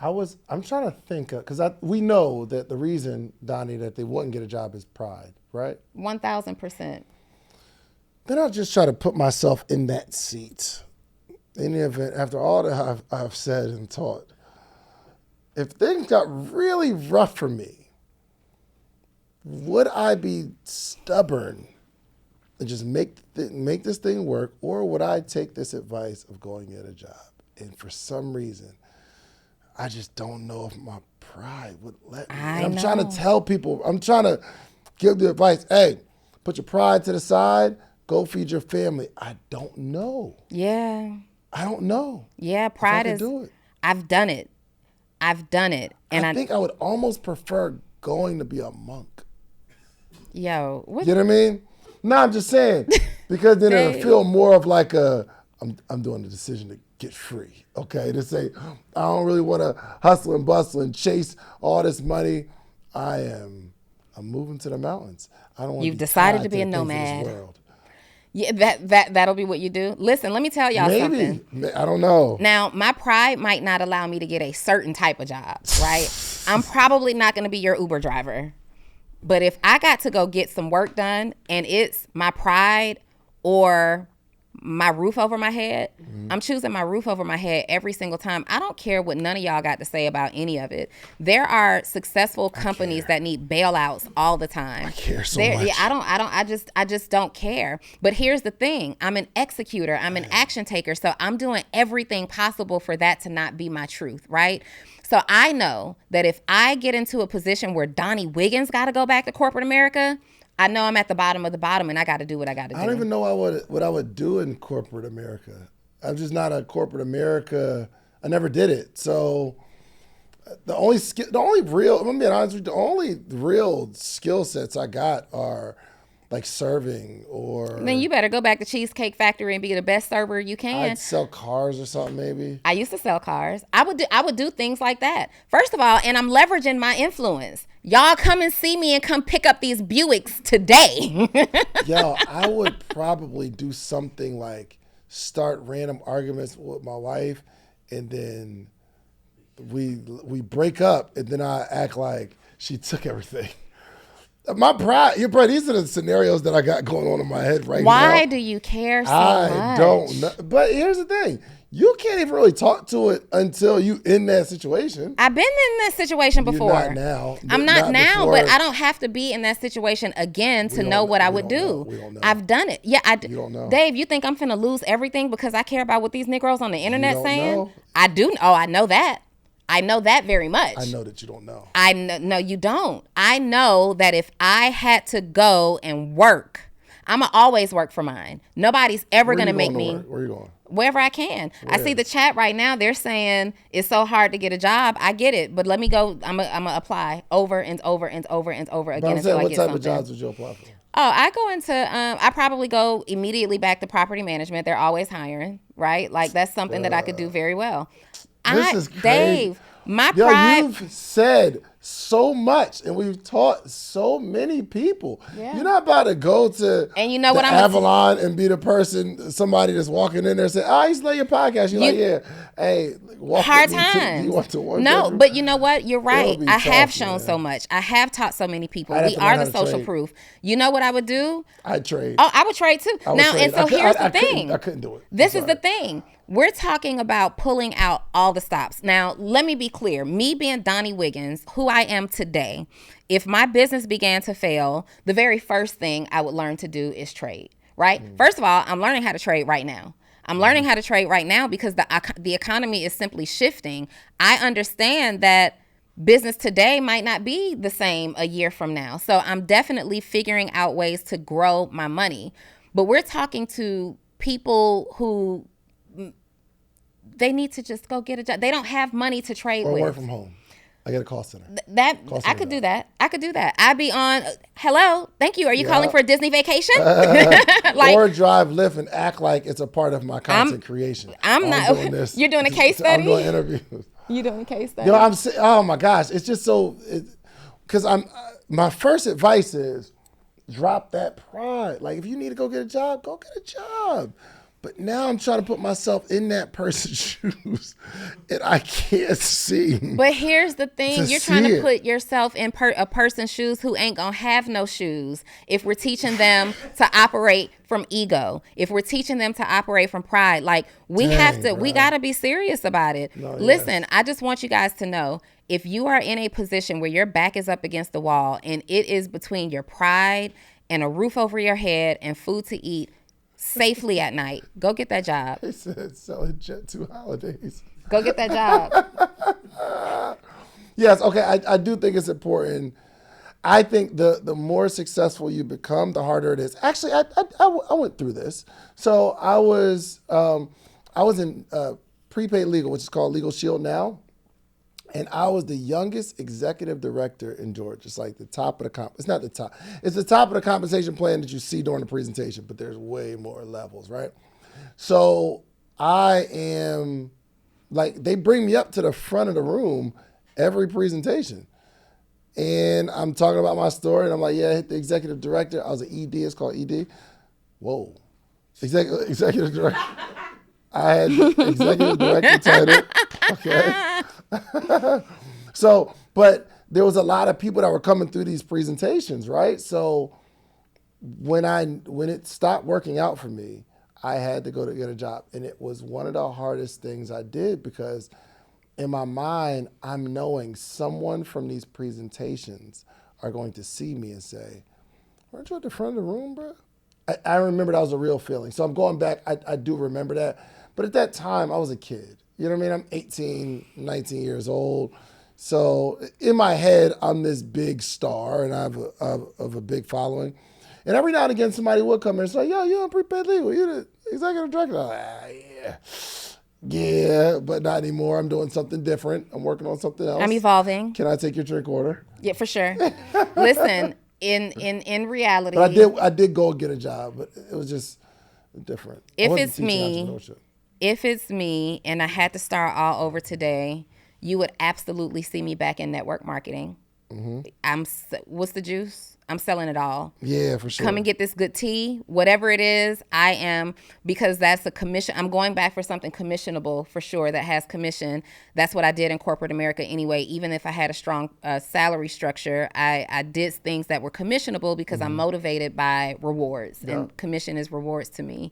[SPEAKER 2] I'm trying to think, because we know that the reason, Donnie, that they wouldn't get a job is pride, right?
[SPEAKER 1] 1,000%.
[SPEAKER 2] Then I'll just try to put myself in that seat. In the event, after all that I've said and taught, if things got really rough for me, would I be stubborn and just make this thing work, or would I take this advice of going get a job? And for some reason, I just don't know if my pride would let me. I'm trying to tell people, I'm trying to give the advice, hey, put your pride to the side, go feed your family. I don't know.
[SPEAKER 1] Yeah.
[SPEAKER 2] I don't know.
[SPEAKER 1] Yeah, pride is,
[SPEAKER 2] do it.
[SPEAKER 1] I've done it. And
[SPEAKER 2] I think I would almost prefer going to be a monk.
[SPEAKER 1] Yo.
[SPEAKER 2] You know what I mean? No, I'm just saying, because then it'll feel more of like I'm doing the decision to get free, okay? To say, I don't really want to hustle and bustle and chase all this money. I'm moving to the mountains. I don't want.
[SPEAKER 1] You've decided to be a nomad. Yeah, that'll be what you do. Listen, let me tell y'all something.
[SPEAKER 2] I don't know.
[SPEAKER 1] Now, my pride might not allow me to get a certain type of job, right? I'm probably not going to be your Uber driver. But if I got to go get some work done and it's my pride or my roof over my head,
[SPEAKER 2] Mm-hmm.
[SPEAKER 1] I'm choosing my roof over my head every single time. I don't care what none of y'all got to say about any of it. There are successful companies that need bailouts all the time. I
[SPEAKER 2] care so much.
[SPEAKER 1] Yeah, I just don't care. But here's the thing. I'm an executor. I'm an action taker. So I'm doing everything possible for that to not be my truth, right? So I know that if I get into a position where Donnie Wiggins got to go back to corporate America, I know I'm at the bottom of the bottom, and I got to do what I got to do.
[SPEAKER 2] I don't even know what I would do in corporate America. I'm just not a corporate America. I never did it. So the only real, I'm gonna be honest with you, the only real skill sets I got are like serving or.
[SPEAKER 1] Then you better go back to Cheesecake Factory and be the best server you can.
[SPEAKER 2] I'd sell cars or something maybe.
[SPEAKER 1] I used to sell cars. I would do things like that. First of all, and I'm leveraging my influence. Y'all come and see me and come pick up these Buicks today.
[SPEAKER 2] Yo, I would probably do something like start random arguments with my wife, and then we break up, and then I act like she took everything. My pride, these are the scenarios that I got going on in my head right now.
[SPEAKER 1] Why do you care so much?
[SPEAKER 2] I don't know. But here's the thing. You can't even really talk to it until you in that situation.
[SPEAKER 1] I've been in that situation before.
[SPEAKER 2] You're not now.
[SPEAKER 1] I'm not now,
[SPEAKER 2] before.
[SPEAKER 1] but I don't have to be in that situation again to know what I would do.
[SPEAKER 2] We don't know.
[SPEAKER 1] I've done it. Yeah,
[SPEAKER 2] You don't know.
[SPEAKER 1] Dave, you think I'm finna lose everything because I care about what these Negroes on the internet
[SPEAKER 2] don't
[SPEAKER 1] saying?
[SPEAKER 2] know.
[SPEAKER 1] I do. Oh, I know that. I know that very much.
[SPEAKER 2] I know that you don't know.
[SPEAKER 1] No, you don't. I know that if I had to go and work, I'm going to always work for mine. Nobody's ever going to make me.
[SPEAKER 2] Where are you going?
[SPEAKER 1] Wherever I can. I see the chat right now. They're saying it's so hard to get a job. I get it. But let me go. I'm going to apply over and over and over and over again
[SPEAKER 2] But I'm saying,
[SPEAKER 1] until I
[SPEAKER 2] what
[SPEAKER 1] get
[SPEAKER 2] type
[SPEAKER 1] something.
[SPEAKER 2] of jobs would you apply for?
[SPEAKER 1] Oh, I go into, I probably go immediately back to property management. They're always hiring, right? Like that's something that I could do very well.
[SPEAKER 2] This is crazy.
[SPEAKER 1] Dave, my
[SPEAKER 2] Yo,
[SPEAKER 1] pride.
[SPEAKER 2] you've said so much, and we've taught so many people.
[SPEAKER 1] Yeah.
[SPEAKER 2] You're not about to go to
[SPEAKER 1] And you know what I'm gonna
[SPEAKER 2] Avalon and be the person, somebody that's walking in there and say, "Oh, I used to know your podcast." You're like, "Yeah, hey, walk
[SPEAKER 1] Hard
[SPEAKER 2] with me to-
[SPEAKER 1] times.
[SPEAKER 2] You want to one
[SPEAKER 1] No,
[SPEAKER 2] bedroom?"
[SPEAKER 1] but you know what? You're right.
[SPEAKER 2] be
[SPEAKER 1] I have
[SPEAKER 2] tough,
[SPEAKER 1] shown
[SPEAKER 2] man.
[SPEAKER 1] so much. I have taught so many people.
[SPEAKER 2] I'd have
[SPEAKER 1] We
[SPEAKER 2] to
[SPEAKER 1] are
[SPEAKER 2] learn
[SPEAKER 1] the
[SPEAKER 2] how to
[SPEAKER 1] social
[SPEAKER 2] trade.
[SPEAKER 1] proof. You know what I would do?
[SPEAKER 2] I'd trade.
[SPEAKER 1] Oh, I would trade too.
[SPEAKER 2] I would
[SPEAKER 1] Now,
[SPEAKER 2] trade.
[SPEAKER 1] and so
[SPEAKER 2] I
[SPEAKER 1] here's the
[SPEAKER 2] couldn't-
[SPEAKER 1] thing.
[SPEAKER 2] I couldn't do it.
[SPEAKER 1] This
[SPEAKER 2] I'm
[SPEAKER 1] is the
[SPEAKER 2] sorry.
[SPEAKER 1] thing. We're talking about pulling out all the stops. Now, let me be clear. Me being Donnie Wiggins, who I am today, if my business began to fail, the very first thing I would learn to do is trade, right? First of all, I'm learning how to trade right now. I'm learning how to trade right now because the economy is simply shifting. I understand that business today might not be the same a year from now. So I'm definitely figuring out ways to grow my money. But we're talking to people who they need to just go get a job. They don't have money to trade
[SPEAKER 2] Or
[SPEAKER 1] with.
[SPEAKER 2] work from home. I get a call center.
[SPEAKER 1] I
[SPEAKER 2] center
[SPEAKER 1] could do
[SPEAKER 2] job.
[SPEAKER 1] that. I could do that. I'd be on. Hello, thank you. Are you
[SPEAKER 2] Yeah.
[SPEAKER 1] calling for a Disney vacation? Like,
[SPEAKER 2] or drive Lyft and act like it's a part of my content creation.
[SPEAKER 1] I'm not-
[SPEAKER 2] doing this.
[SPEAKER 1] You're doing a case
[SPEAKER 2] I'm
[SPEAKER 1] study?
[SPEAKER 2] doing interviews.
[SPEAKER 1] you doing a case study?
[SPEAKER 2] Yo, oh my gosh, it's just so. Because my first advice is drop that pride. Like if you need to go get a job, go get a job. But now I'm trying to put myself in that person's shoes, and I can't see.
[SPEAKER 1] But here's the thing.
[SPEAKER 2] To
[SPEAKER 1] You're trying
[SPEAKER 2] see
[SPEAKER 1] to
[SPEAKER 2] it.
[SPEAKER 1] put yourself in a person's shoes who ain't going to have no shoes if we're teaching them to operate from ego, if we're teaching them to operate from pride. Like we got to be serious about it.
[SPEAKER 2] No,
[SPEAKER 1] Listen, I just want you guys to know, if you are in a position where your back is up against the wall and it is between your pride and a roof over your head and food to eat safely at night, go get that job.
[SPEAKER 2] They said selling Jet2 holidays.
[SPEAKER 1] Go get that job.
[SPEAKER 2] Yes, okay, I do think it's important. I think the more successful you become, the harder it is. Actually, I went through this. So I was in prepaid legal, which is called Legal Shield now. And I was the youngest executive director in Georgia. It's like the top of the it's not the top. It's the top of the compensation plan that you see during the presentation, but there's way more levels, right? So I am like, they bring me up to the front of the room every presentation. And I'm talking about my story, and I'm like, yeah, I hit the executive director. I was an ED, it's called ED. Whoa. Executive director. I had executive director title. Okay. So, but there was a lot of people that were coming through these presentations, right? So when it stopped working out for me, I had to go to get a job. And it was one of the hardest things I did because in my mind, I'm knowing someone from these presentations are going to see me and say, weren't you at the front of the room, bro? I remember that was a real feeling. So I'm going back, I do remember that. But at that time, I was a kid. You know what I mean? I'm 18, 19 years old. So in my head, I'm this big star and I have a big following. And every now and again, somebody would come in and say, yo, you're on prepaid legal. You're the executive director. I'm like, yeah. Yeah, but not anymore. I'm doing something different. I'm working on something else.
[SPEAKER 1] I'm evolving.
[SPEAKER 2] Can I take your drink order?
[SPEAKER 1] Yeah, for sure. Listen, in reality,
[SPEAKER 2] But I did go get a job, but it was just different.
[SPEAKER 1] If it's me and I had to start all over today, you would absolutely see me back in network marketing. What's the juice? I'm selling it all.
[SPEAKER 2] Yeah, for sure.
[SPEAKER 1] Come and get this good tea, whatever it is. I am, because that's a commission. I'm going back for something commissionable for sure that has commission. That's what I did in corporate America anyway. Even if I had a strong salary structure, I did things that were commissionable because I'm motivated by rewards, and commission is rewards to me.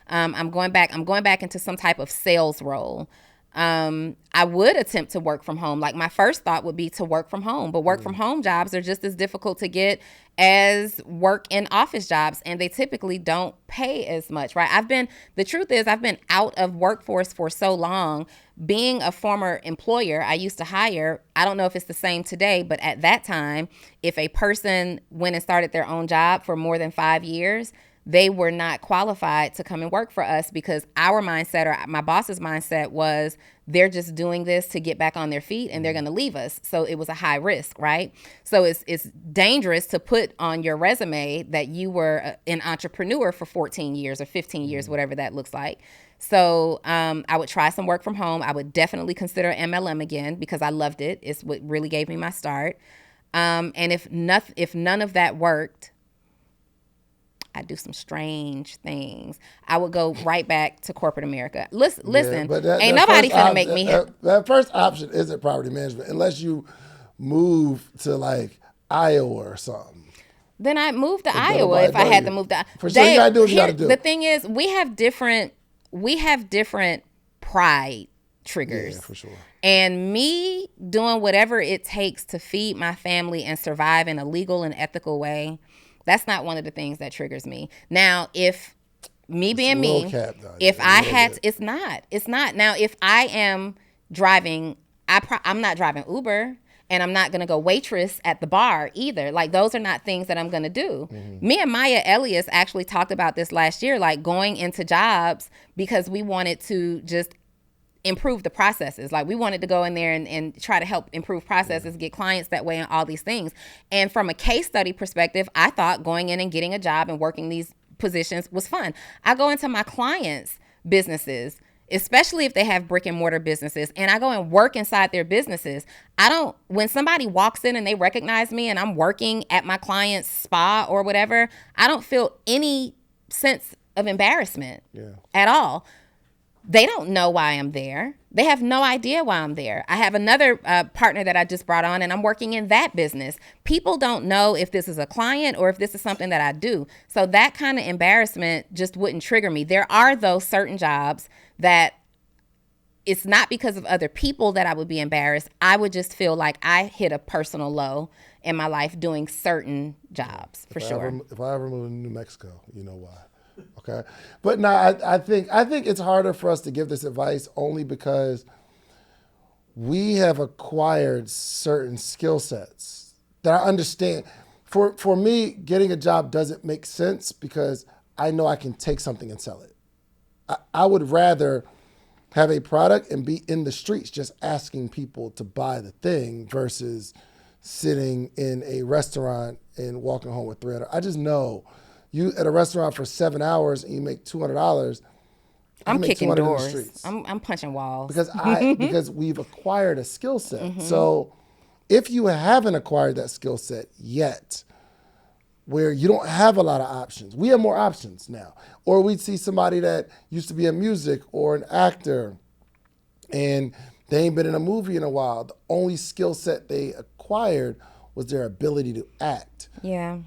[SPEAKER 1] I'm going back into some type of sales role. I would attempt to work from home. Like my first thought would be to work from home, but work from home jobs are just as difficult to get as work in office jobs, and they typically don't pay as much, right? The truth is I've been out of workforce for so long. Being a former employer, I used to hire, I don't know if it's the same today, but at that time, if a person went and started their own job for more than 5 years, they were not qualified to come and work for us because our mindset, or my boss's mindset, was they're just doing this to get back on their feet and they're going to leave us. So it was a high risk, right? So it's dangerous to put on your resume that you were an entrepreneur for 14 years or 15 years, whatever that looks like. So I would try some work from home. I would definitely consider MLM again because I loved it. It's what really gave me my start. And if none of that worked, I do some strange things. I would go right back to corporate America. Listen, ain't nobody finna make me.
[SPEAKER 2] That first option isn't property management unless you move to like Iowa or something.
[SPEAKER 1] Then I'd move to Iowa if I had to move to.
[SPEAKER 2] For sure, you gotta do what you gotta do.
[SPEAKER 1] The thing is, we have different pride triggers.
[SPEAKER 2] Yeah, for sure.
[SPEAKER 1] And me doing whatever it takes to feed my family and survive in a legal and ethical way, that's not one of the things that triggers me. Now, if me being me, it's not. Now, if I am driving, I'm not driving Uber, and I'm not going to go waitress at the bar either. Like, those are not things that I'm going to do. Me and Maya Elias actually talked about this last year, like going into jobs because we wanted to just improve the processes. Like, we wanted to go in there and try to help improve processes, get clients that way and all these things. And from a case study perspective, I thought going in and getting a job and working these positions was fun. I go into my clients' businesses, especially if they have brick and mortar businesses, and I go and work inside their businesses. When somebody walks in and they recognize me and I'm working at my client's spa or whatever, I don't feel any sense of embarrassment at all. They don't know why I'm there. They have no idea why I'm there. I have another partner that I just brought on, and I'm working in that business. People don't know if this is a client or if this is something that I do. So that kind of embarrassment just wouldn't trigger me. There are those certain jobs that it's not because of other people that I would be embarrassed. I would just feel like I hit a personal low in my life doing certain jobs, for sure.
[SPEAKER 2] If I ever move to New Mexico, you know why. Okay, but no, I think it's harder for us to give this advice only because we have acquired certain skill sets that I understand. For me, getting a job doesn't make sense because I know I can take something and sell it. I would rather have a product and be in the streets just asking people to buy the thing versus sitting in a restaurant and walking home with $300. I just know. You at a restaurant for 7 hours and you make $200.
[SPEAKER 1] I'm kicking doors. I'm punching walls
[SPEAKER 2] because we've acquired a skill set. So if you haven't acquired that skill set yet, where you don't have a lot of options, we have more options now. Or we'd see somebody that used to be in music or an actor, and they ain't been in a movie in a while. The only skill set they acquired was their ability to act.
[SPEAKER 1] Yeah.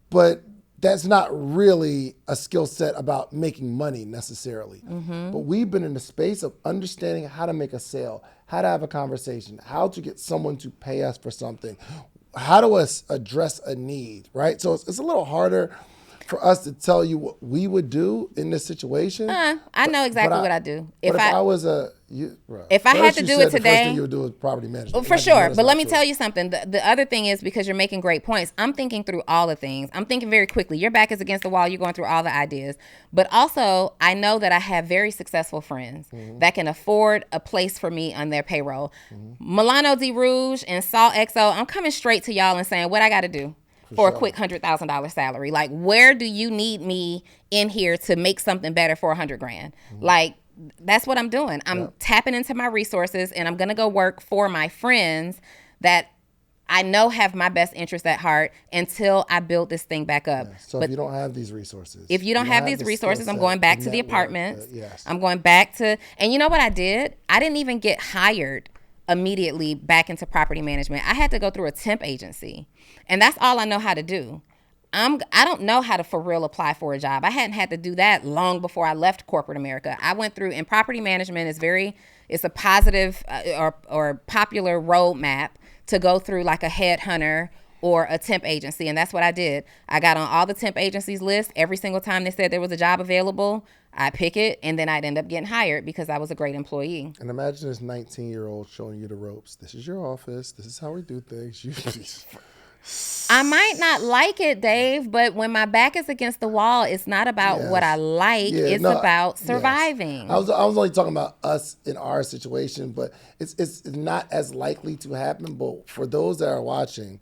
[SPEAKER 2] But that's not really a skill set about making money necessarily. But we've been in the space of understanding how to make a sale, how to have a conversation, how to get someone to pay us for something, how to address a need, right? So it's a little harder for us to tell you what we would do in this situation.
[SPEAKER 1] I know exactly what I do.
[SPEAKER 2] If I was
[SPEAKER 1] if I had to do it today,
[SPEAKER 2] the first thing you would do is property management.
[SPEAKER 1] For sure. But let me tell you something. The other thing is, because you're making great points, I'm thinking through all the things. I'm thinking very quickly. Your back is against the wall. You're going through all the ideas. But also, I know that I have very successful friends that can afford a place for me on their payroll. Milano Di Rouge and Salt XO, I'm coming straight to y'all and saying what I got to do for a quick $100,000 salary. Like, where do you need me in here to make something better for $100,000? Like, that's what I'm doing. I'm tapping into my resources, and I'm going to go work for my friends that I know have my best interest at heart until I build this thing back up.
[SPEAKER 2] So
[SPEAKER 1] but
[SPEAKER 2] if you don't have these resources.
[SPEAKER 1] If you don't have these resources, I'm going back to the apartments. I'm going back to, and you know what I did? I didn't even get hired immediately back into property management. I had to go through a temp agency, and that's all I know how to do. I don't know how to for real apply for a job. I hadn't had to do that long before I left corporate America. I went through, and property management is it's a positive or popular roadmap to go through, like a headhunter or a temp agency. And that's what I did. I got on all the temp agencies list. Every single time they said there was a job available, I pick it, and then I'd end up getting hired because I was a great employee.
[SPEAKER 2] And imagine this 19-year-old showing you the ropes. This is your office. This is how we do things.
[SPEAKER 1] I might not like it, Dave, but when my back is against the wall, it's not about what I like. It's about surviving.
[SPEAKER 2] Yes. I was only talking about us in our situation, but it's not as likely to happen. But for those that are watching,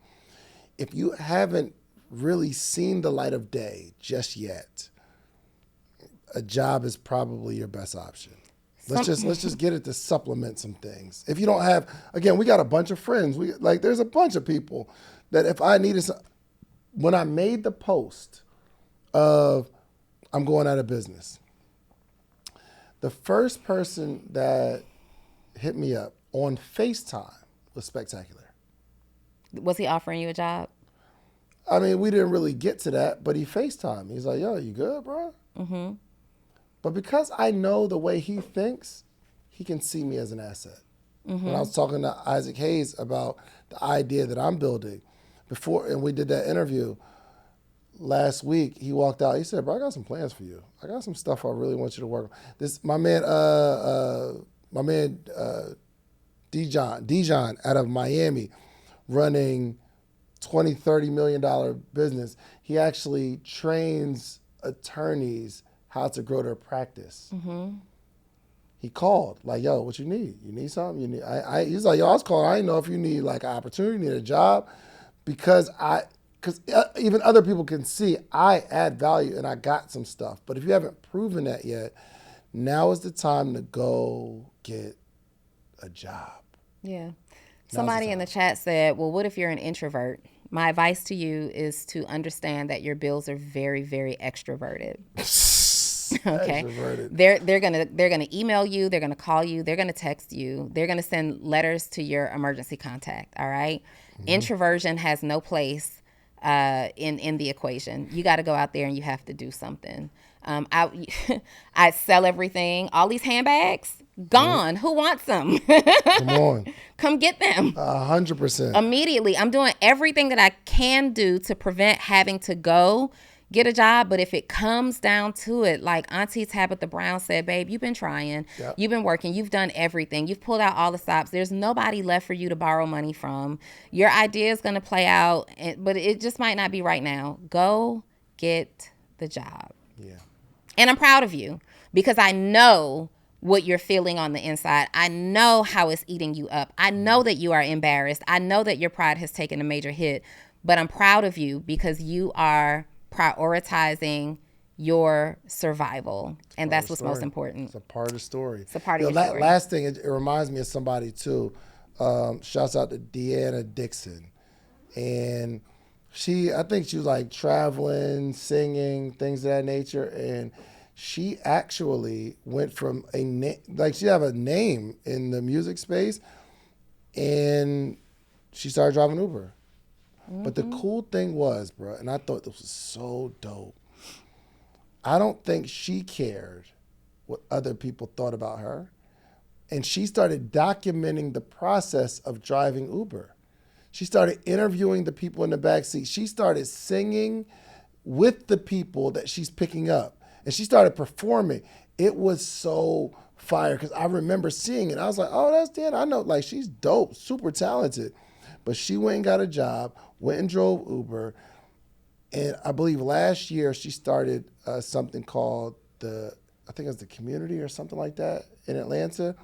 [SPEAKER 2] if you haven't really seen the light of day just yet, a job is probably your best option. Let's just get it to supplement some things. If you don't have, again, we got a bunch of friends. There's a bunch of people that if I needed some, when I made the post of I'm going out of business, the first person that hit me up on FaceTime was spectacular.
[SPEAKER 1] Was he offering you a job?
[SPEAKER 2] I mean, we didn't really get to that, but he FaceTimed. He's like, yo, you good, bro?
[SPEAKER 1] Mm-hmm.
[SPEAKER 2] But because I know the way he thinks, he can see me as an asset. Mm-hmm. When I was talking to Isaac Hayes about the idea that I'm building, and we did that interview last week, he walked out. He said, bro, I got some plans for you. I got some stuff I really want you to work on. My man Dijon out of Miami, running $20-30 million business. He actually trains attorneys how to grow their practice. Mm-hmm. He called, like, yo, what you need? You need something? He's like, yo, I was calling. I didn't know if you need like an opportunity, you need a job, because even other people can see I add value and I got some stuff. But if you haven't proven that yet, now is the time to go get a job.
[SPEAKER 1] Yeah. Somebody in the chat said, well, what if you're an introvert? My advice to you is to understand that your bills are very, very extroverted. Okay. They're gonna email you, they're gonna call you, they're gonna text you, they're gonna send letters to your emergency contact. All right. Mm-hmm. Introversion has no place in the equation. You got to go out there and you have to do something. I sell everything. All these handbags gone. Mm-hmm. Who wants them?
[SPEAKER 2] Come on.
[SPEAKER 1] Come get them.
[SPEAKER 2] 100%.
[SPEAKER 1] Immediately. I'm doing everything that I can do to prevent having to go get a job. But if it comes down to it, like Auntie Tabitha Brown said, babe, you've been trying. Yep. You've been working. You've done everything. You've pulled out all the stops. There's nobody left for you to borrow money from. Your idea is going to play out, but it just might not be right now. Go get the job.
[SPEAKER 2] Yeah.
[SPEAKER 1] And I'm proud of you because I know what you're feeling on the inside. I know how it's eating you up. I know that you are embarrassed. I know that your pride has taken a major hit, but I'm proud of you because you are prioritizing your survival. And that's what's most important.
[SPEAKER 2] It's a part of the story.
[SPEAKER 1] It's a part of your story.
[SPEAKER 2] Last thing, it reminds me of somebody too. Shouts out to Deanna Dixon. And I think she was like traveling, singing, things of that nature. And she actually went from she have a name in the music space, and she started driving Uber. But the cool thing was, bro, and I thought this was so dope, I don't think she cared what other people thought about her. And she started documenting the process of driving Uber. She started interviewing the people in the back seat. She started singing with the people that she's picking up. And she started performing. It was so fire because I remember seeing it. I was like, oh, that's Dan. I know, like, she's dope, super talented. But she went and got a job, went and drove Uber. And I believe last year she started something called I think it was the Community or something like that in Atlanta.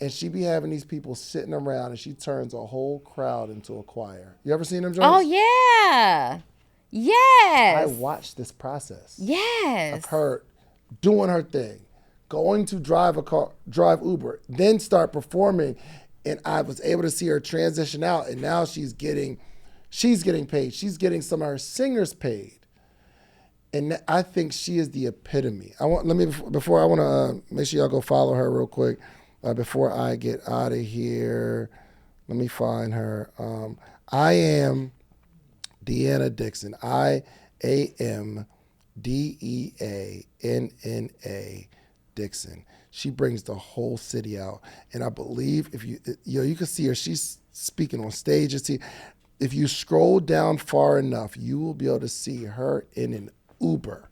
[SPEAKER 2] And she be having these people sitting around and she turns a whole crowd into a choir. You ever seen them, Jones?
[SPEAKER 1] Oh, yeah. Yes.
[SPEAKER 2] I watched this process.
[SPEAKER 1] Yes.
[SPEAKER 2] Of her doing her thing, going to drive Uber, then start performing. And I was able to see her transition out. And now she's getting paid. She's getting some of her singers paid. And I think she is the epitome. I want to make sure y'all go follow her real quick before I get out of here. Let me find her. I am Deanna Dixon. IAMDEANNA Dixon. She brings the whole city out, and I believe if you can see her. She's speaking on stage. If you scroll down far enough, you will be able to see her in an Uber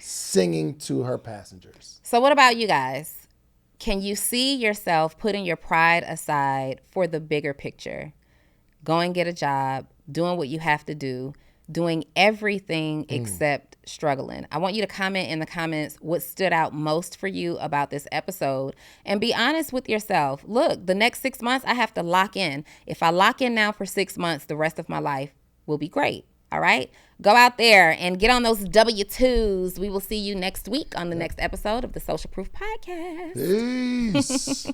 [SPEAKER 2] singing to her passengers.
[SPEAKER 1] So what about you guys? Can you see yourself putting your pride aside for the bigger picture? Go and get a job, doing what you have to do, doing everything except struggling. I want you to comment in the comments what stood out most for you about this episode and be honest with yourself. Look, the next 6 months I have to lock in. If I lock in now for 6 months, the rest of my life will be great. All right? Go out there and get on those W-2s. We will see you next week on the next episode of the Social Proof Podcast.
[SPEAKER 2] Peace.